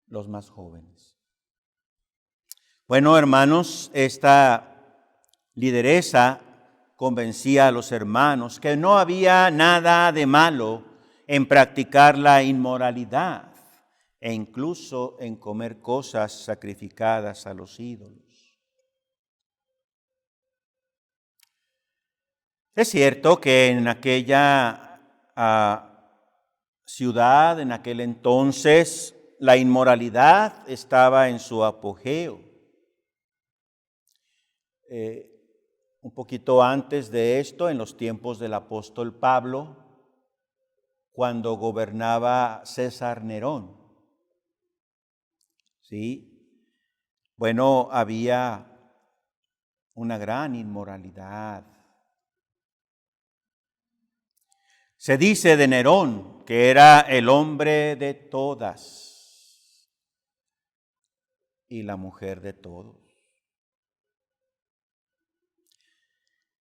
los más jóvenes. Bueno, hermanos, esta lideresa convencía a los hermanos que no había nada de malo en practicar la inmoralidad e incluso en comer cosas sacrificadas a los ídolos. Es cierto que en aquella ciudad, en aquel entonces, la inmoralidad estaba en su apogeo. Un poquito antes de esto, en los tiempos del apóstol Pablo, cuando gobernaba César Nerón, ¿sí? Bueno, había una gran inmoralidad. Se dice de Nerón que era el hombre de todas y la mujer de todos.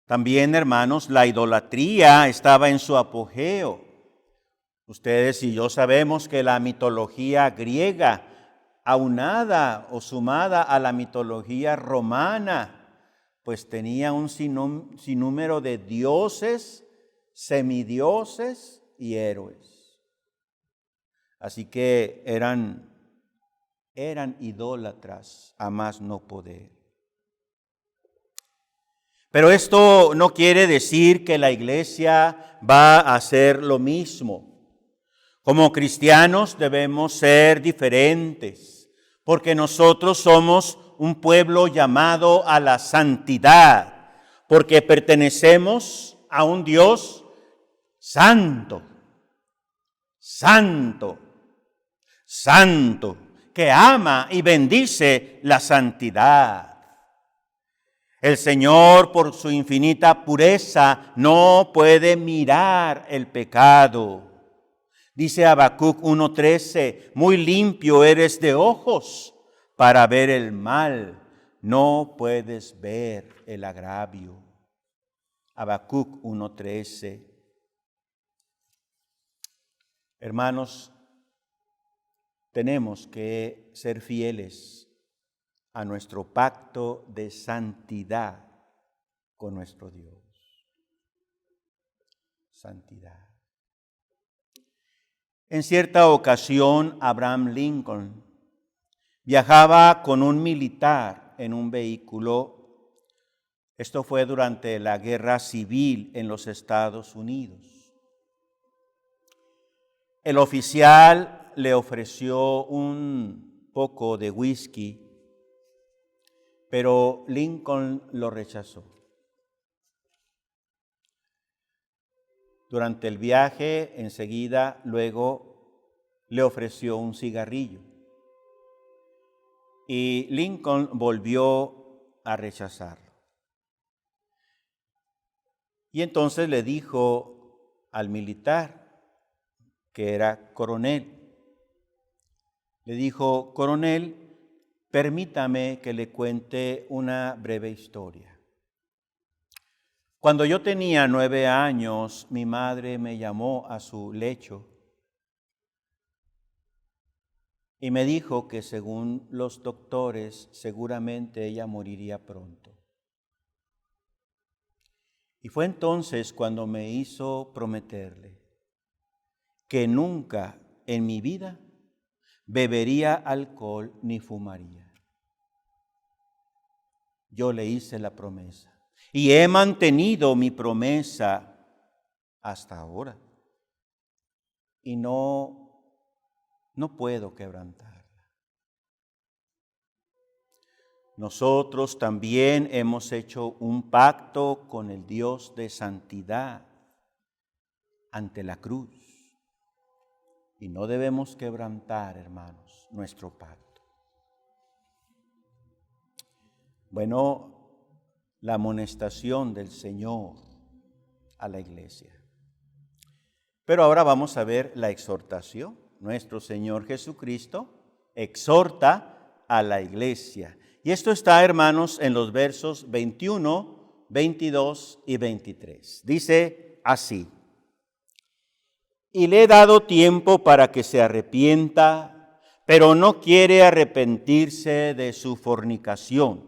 También, hermanos, la idolatría estaba en su apogeo. Ustedes y yo sabemos que la mitología griega, aunada o sumada a la mitología romana, pues tenía un sinnúmero de dioses, semidioses y héroes. Así que eran idólatras a más no poder. Pero esto no quiere decir que la iglesia va a hacer lo mismo. Como cristianos debemos ser diferentes, porque nosotros somos un pueblo llamado a la santidad, porque pertenecemos a un Dios santo, que ama y bendice la santidad. El Señor, por su infinita pureza, no puede mirar el pecado. Dice Habacuc 1:13, muy limpio eres de ojos para ver el mal, no puedes ver el agravio. Habacuc 1:13. Hermanos, tenemos que ser fieles a nuestro pacto de santidad con nuestro Dios. Santidad. En cierta ocasión, Abraham Lincoln viajaba con un militar en un vehículo. Esto fue durante la Guerra Civil en los Estados Unidos. El oficial le ofreció un poco de whisky, pero Lincoln lo rechazó. Durante el viaje, enseguida, luego le ofreció un cigarrillo. y Lincoln volvió a rechazarlo. Y entonces le dijo al militar, que era coronel, le dijo: coronel, permítame que le cuente una breve historia. Cuando yo tenía 9 años, mi madre me llamó a su lecho y me dijo que según los doctores, seguramente ella moriría pronto. Y fue entonces cuando me hizo prometerle que nunca en mi vida bebería alcohol ni fumaría. Yo le hice la promesa y he mantenido mi promesa hasta ahora. Y no puedo quebrantarla. Nosotros también hemos hecho un pacto con el Dios de santidad ante la cruz. Y no debemos quebrantar, hermanos, nuestro pacto. Bueno, la amonestación del Señor a la iglesia. Pero ahora vamos a ver la exhortación. Nuestro Señor Jesucristo exhorta a la iglesia. Y esto está, hermanos, en los versos 21, 22 y 23. Dice así: y le he dado tiempo para que se arrepienta, pero no quiere arrepentirse de su fornicación.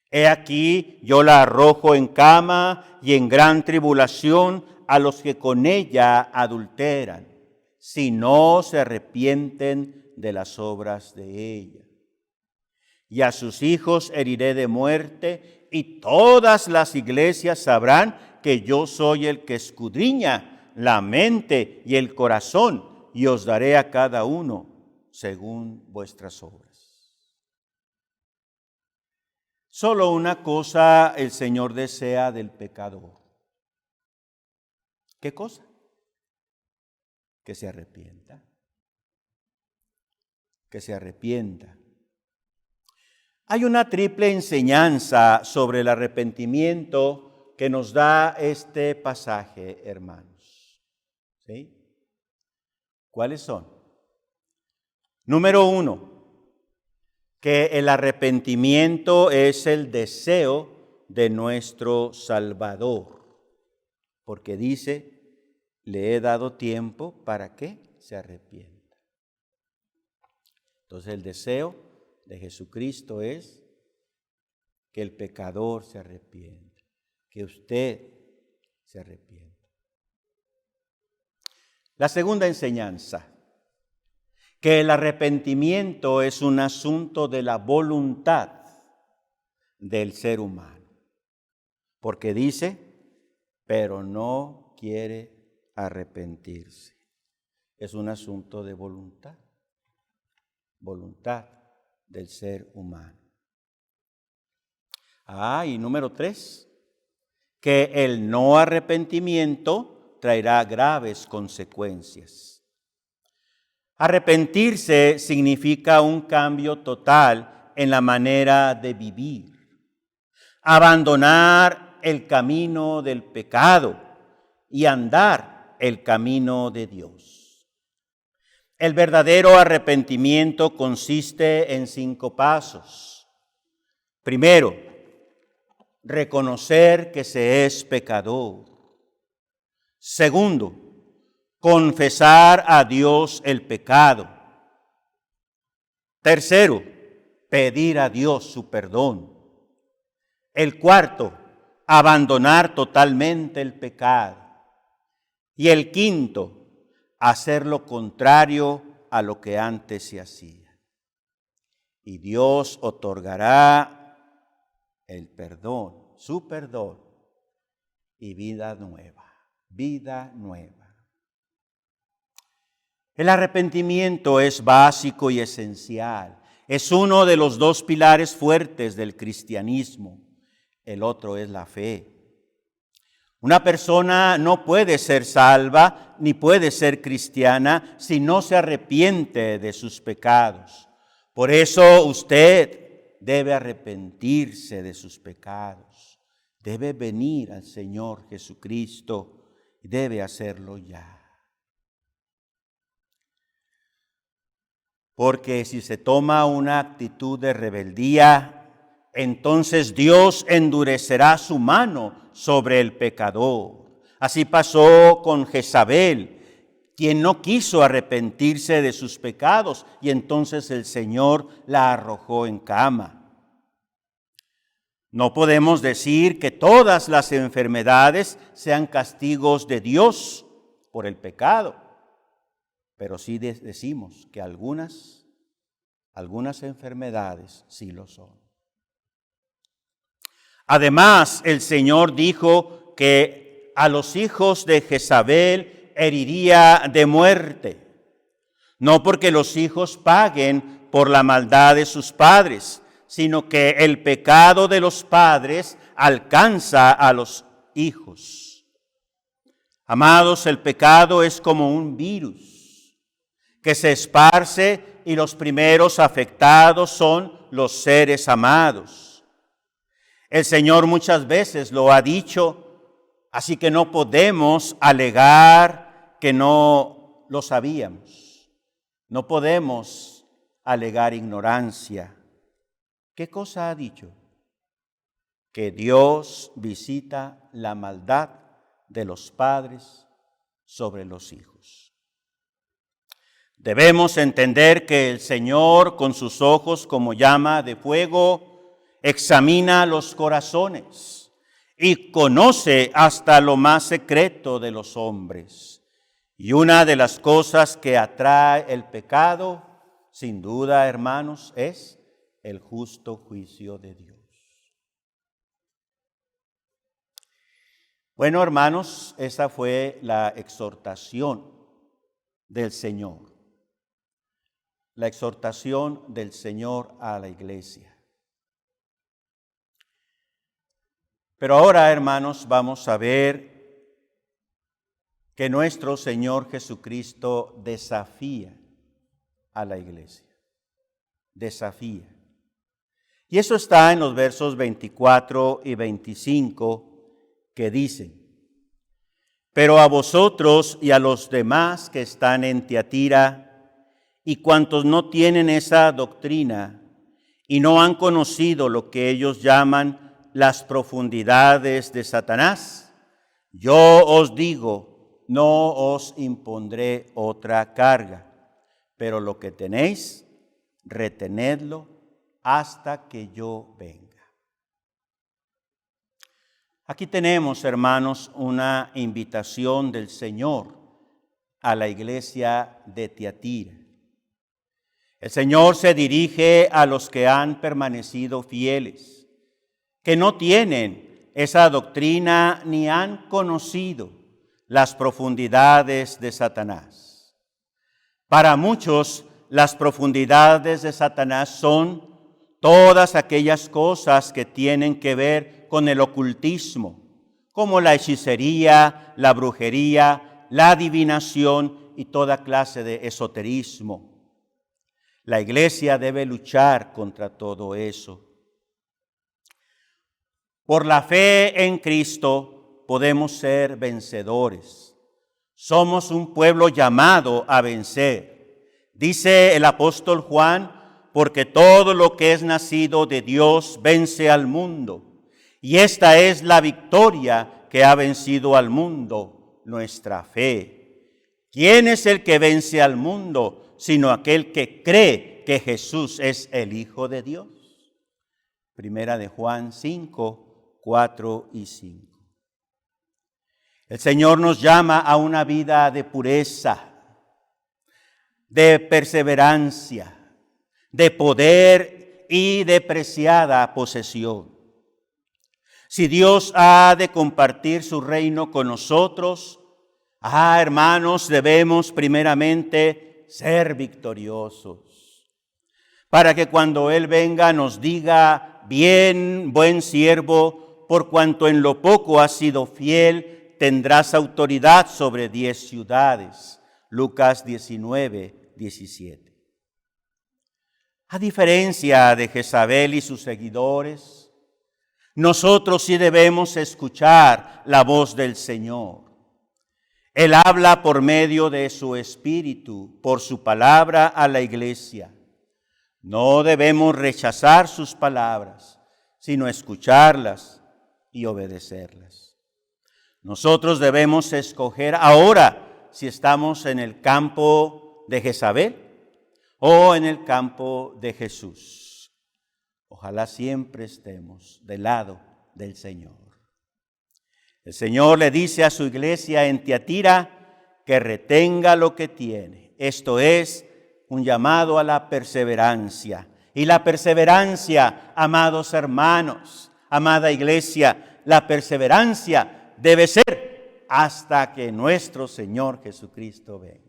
He aquí, yo la arrojo en cama y en gran tribulación a los que con ella adulteran, si no se arrepienten de las obras de ella. Y a sus hijos heriré de muerte, y todas las iglesias sabrán que yo soy el que escudriña la mente y el corazón, y os daré a cada uno según vuestras obras. Solo una cosa el Señor desea del pecador. ¿Qué cosa? Que se arrepienta. Que se arrepienta. Hay una triple enseñanza sobre el arrepentimiento que nos da este pasaje, hermanos. ¿Sí? ¿Cuáles son? Número 1, que el arrepentimiento es el deseo de nuestro Salvador, porque dice, le he dado tiempo para que se arrepienta. Entonces el deseo de Jesucristo es que el pecador se arrepienta, que usted se arrepienta. La segunda enseñanza, que el arrepentimiento es un asunto de la voluntad del ser humano, porque dice, pero no quiere arrepentirse. Es un asunto de voluntad del ser humano. Y número 3, que el no arrepentimiento traerá graves consecuencias. Arrepentirse significa un cambio total en la manera de vivir. Abandonar el camino del pecado y andar el camino de Dios. El verdadero arrepentimiento consiste en 5 pasos. Primero, reconocer que se es pecador. Segundo, confesar a Dios el pecado. Tercero, pedir a Dios su perdón. El cuarto, abandonar totalmente el pecado. Y el quinto, hacer lo contrario a lo que antes se hacía. Y Dios otorgará el perdón, su perdón y vida nueva, vida nueva. El arrepentimiento es básico y esencial. Es uno de los 2 pilares fuertes del cristianismo. El otro es la fe. Una persona no puede ser salva ni puede ser cristiana si no se arrepiente de sus pecados. Por eso usted debe arrepentirse de sus pecados, debe venir al Señor Jesucristo y debe hacerlo ya. Porque si se toma una actitud de rebeldía, entonces Dios endurecerá su mano sobre el pecador. Así pasó con Jezabel, quien no quiso arrepentirse de sus pecados, y entonces el Señor la arrojó en cama. No podemos decir que todas las enfermedades sean castigos de Dios por el pecado, pero sí decimos que algunas enfermedades sí lo son. Además, el Señor dijo que a los hijos de Jezabel heriría de muerte, no porque los hijos paguen por la maldad de sus padres, sino que el pecado de los padres alcanza a los hijos. Amados, el pecado es como un virus que se esparce y los primeros afectados son los seres amados. El Señor muchas veces lo ha dicho, así que no podemos alegar que no lo sabíamos. No podemos alegar ignorancia. ¿Qué cosa ha dicho? Que Dios visita la maldad de los padres sobre los hijos. Debemos entender que el Señor, con sus ojos como llama de fuego, examina los corazones y conoce hasta lo más secreto de los hombres. Y una de las cosas que atrae el pecado, sin duda, hermanos, es el justo juicio de Dios. Bueno, hermanos, esa fue la exhortación del Señor. La exhortación del Señor a la iglesia. Pero ahora, hermanos, vamos a ver que nuestro Señor Jesucristo desafía a la iglesia. Desafía. Y eso está en los versos 24 y 25 que dicen: pero a vosotros y a los demás que están en Tiatira y cuantos no tienen esa doctrina y no han conocido lo que ellos llaman las profundidades de Satanás, yo os digo, no os impondré otra carga, pero lo que tenéis, retenedlo hasta que yo venga. Aquí tenemos, hermanos, una invitación del Señor a la iglesia de Tiatira. El Señor se dirige a los que han permanecido fieles, que no tienen esa doctrina ni han conocido las profundidades de Satanás. Para muchos, las profundidades de Satanás son todas aquellas cosas que tienen que ver con el ocultismo, como la hechicería, la brujería, la adivinación y toda clase de esoterismo. La iglesia debe luchar contra todo eso. Por la fe en Cristo podemos ser vencedores. Somos un pueblo llamado a vencer. Dice el apóstol Juan, porque todo lo que es nacido de Dios vence al mundo. Y esta es la victoria que ha vencido al mundo, nuestra fe. ¿Quién es el que vence al mundo sino aquel que cree que Jesús es el Hijo de Dios? Primera de Juan 5, 4 y 5. El Señor nos llama a una vida de pureza, de perseverancia, de poder y de preciada posesión. Si Dios ha de compartir su reino con nosotros, hermanos, debemos primeramente ser victoriosos, para que cuando Él venga nos diga: bien, buen siervo, por cuanto en lo poco has sido fiel, tendrás autoridad sobre 10 ciudades. Lucas 19, 17. A diferencia de Jezabel y sus seguidores, nosotros sí debemos escuchar la voz del Señor. Él habla por medio de su Espíritu, por su palabra a la iglesia. No debemos rechazar sus palabras, sino escucharlas y obedecerlas. Nosotros debemos escoger ahora si estamos en el campo de Jezabel o en el campo de Jesús. Ojalá siempre estemos del lado del Señor. El Señor le dice a su iglesia en Tiatira que retenga lo que tiene. Esto es un llamado a la perseverancia. Y la perseverancia, amados hermanos, amada iglesia, la perseverancia debe ser hasta que nuestro Señor Jesucristo venga.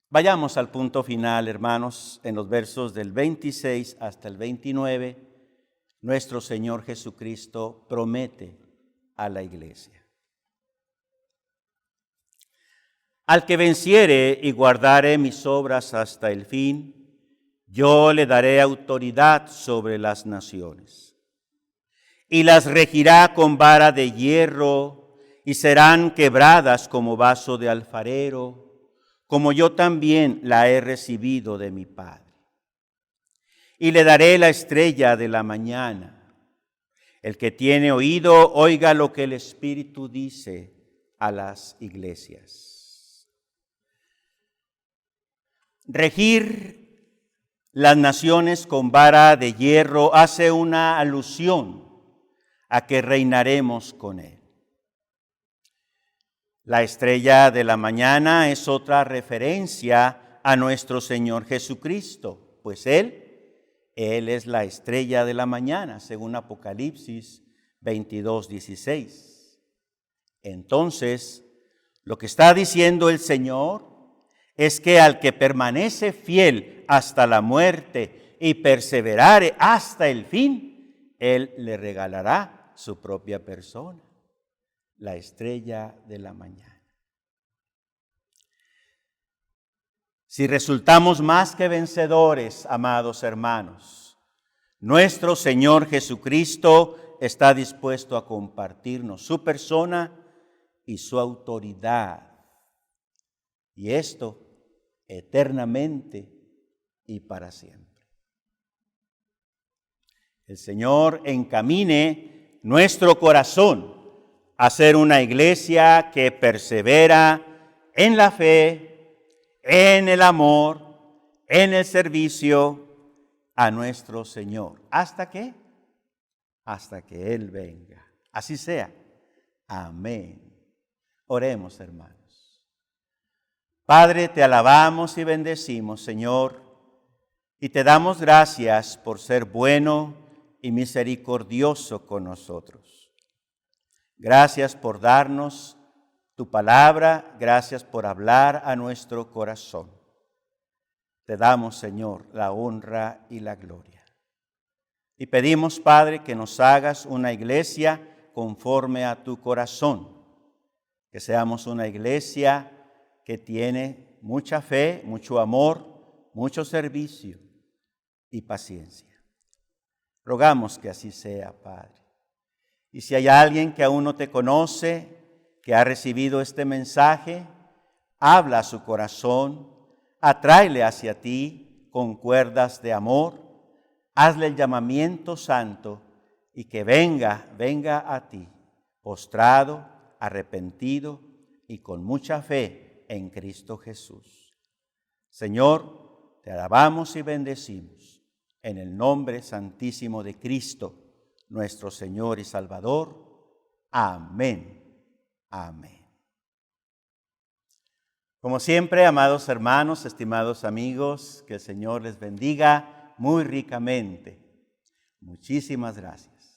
Vayamos al punto final, hermanos, en los versos del 26 hasta el 29. Nuestro Señor Jesucristo promete a la iglesia: al que venciere y guardare mis obras hasta el fin, yo le daré autoridad sobre las naciones, y las regirá con vara de hierro, y serán quebradas como vaso de alfarero, como yo también la he recibido de mi Padre. Y le daré la estrella de la mañana. El que tiene oído, oiga lo que el Espíritu dice a las iglesias. Regir las naciones con vara de hierro hace una alusión a que reinaremos con Él. La estrella de la mañana es otra referencia a nuestro Señor Jesucristo, pues Él es la estrella de la mañana, según Apocalipsis 22:16. Entonces, lo que está diciendo el Señor es que al que permanece fiel hasta la muerte y perseverare hasta el fin, Él le regalará su propia persona, la estrella de la mañana. Si resultamos más que vencedores, amados hermanos, nuestro Señor Jesucristo está dispuesto a compartirnos su persona y su autoridad, y esto eternamente y para siempre. El Señor encamine nuestro corazón a ser una iglesia que persevera en la fe, en el amor, en el servicio a nuestro Señor. ¿Hasta qué? Hasta que Él venga. Así sea. Amén. Oremos, hermanos. Padre, te alabamos y bendecimos, Señor, y te damos gracias por ser bueno y misericordioso con nosotros. Gracias por darnos tu palabra, gracias por hablar a nuestro corazón. Te damos, Señor, la honra y la gloria. Y pedimos, Padre, que nos hagas una iglesia conforme a tu corazón, que seamos una iglesia que tiene mucha fe, mucho amor, mucho servicio y paciencia. Rogamos que así sea, Padre. Y si hay alguien que aún no te conoce, que ha recibido este mensaje, habla a su corazón, atráele hacia ti con cuerdas de amor, hazle el llamamiento santo y que venga a ti, postrado, arrepentido y con mucha fe en Cristo Jesús. Señor, te alabamos y bendecimos en el nombre santísimo de Cristo, nuestro Señor y Salvador. Amén. Amén. Como siempre, amados hermanos, estimados amigos, que el Señor les bendiga muy ricamente. Muchísimas gracias.